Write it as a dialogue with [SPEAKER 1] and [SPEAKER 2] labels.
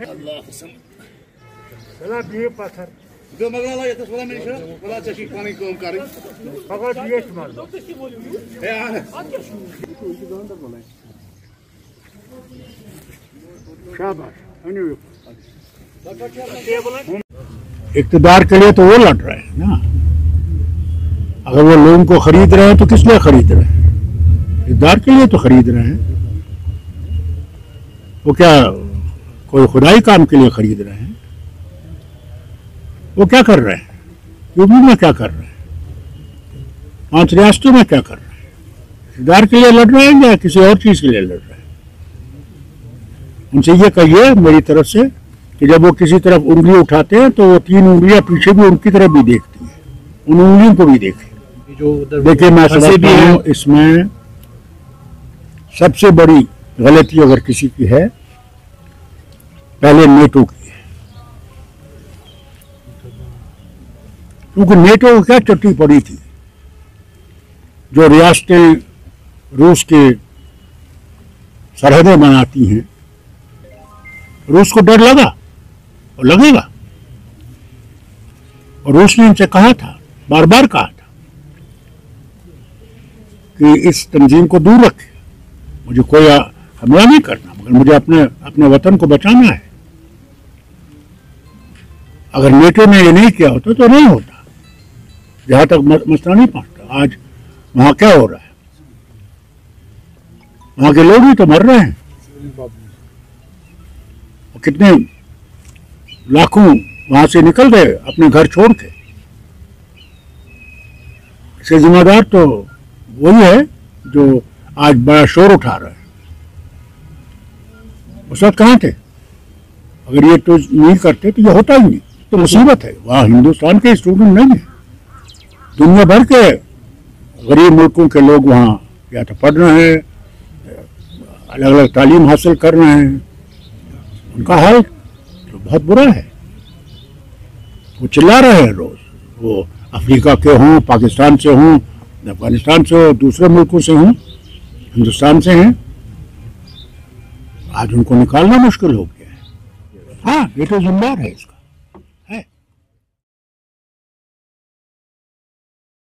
[SPEAKER 1] Allah kısım.
[SPEAKER 2] Valla büyük patır.
[SPEAKER 1] Gömekler yetes valla menşe. Valla çeşit panik kum karın.
[SPEAKER 2] Fakat büyük mal.
[SPEAKER 1] Yani.
[SPEAKER 2] शाबाश
[SPEAKER 3] इक़्तिदार के लिए तो वो लड़ रहे हैं ना। अगर वो लोगों को खरीद रहे हैं तो किस लिए खरीद रहे हैं? इक़्तिदार के लिए तो खरीद रहे हैं। वो क्या कोई खुदाई काम के लिए खरीद रहे हैं? वो क्या कर रहे हैं? यूपी में क्या कर रहे हैं? 5 रियासतों में क्या कर रहे हैं? इक़्तिदार के लिए लड़ रहे हैं या किसी और चीज के लिए लड़ रहे हैं? उनसे ये कहिए मेरी तरफ से कि जब वो किसी तरफ उंगली उठाते हैं तो वो 3 उंगलियां पीछे भी उनकी तरफ भी देखती है, उन उंगलियों को भी देखें। देखिए मैं समझता हूँ इसमें सबसे बड़ी गलती अगर किसी की है पहले नेटो की है, क्योंकि नेटो को क्या चट्टी पड़ी थी जो रियासतें रूस के सरहदें बनाती हैं। रूस को डर लगा और लगेगा, और रूस ने इनसे कहा था, बार बार कहा था कि इस तंजीम को दूर रखे, मुझे कोई हमला नहीं करना मगर मुझे अपने वतन को बचाना है। अगर नेटो ने ये नहीं किया होता तो नहीं होता, जहां तक मसला नहीं पहुंचता। आज वहां क्या हो रहा है? वहां के लोग भी तो मर रहे हैं, कितने लाखों वहां से निकल गए अपने घर छोड़ के। इसके जिम्मेदार तो वही है जो आज बड़ा शोर उठा रहा है। उस वक्त कहाँ थे? अगर ये तो नहीं करते तो ये होता ही नहीं। तो मुसीबत है, वहाँ हिंदुस्तान के स्टूडेंट नहीं है, दुनिया भर के गरीब मुल्कों के लोग वहाँ या तो पढ़ रहे हैं, अलग अलग तालीम हासिल कर रहे हैं। उनका हाल तो बहुत बुरा है। वो चिल्ला रहे हैं रोज, वो अफ्रीका के हों, पाकिस्तान से हों, अफगानिस्तान से हो, दूसरे मुल्कों से हों, हिंदुस्तान से हैं, आज उनको निकालना मुश्किल हो गया है। हाँ, ये तो जिम्मेदार है इसका।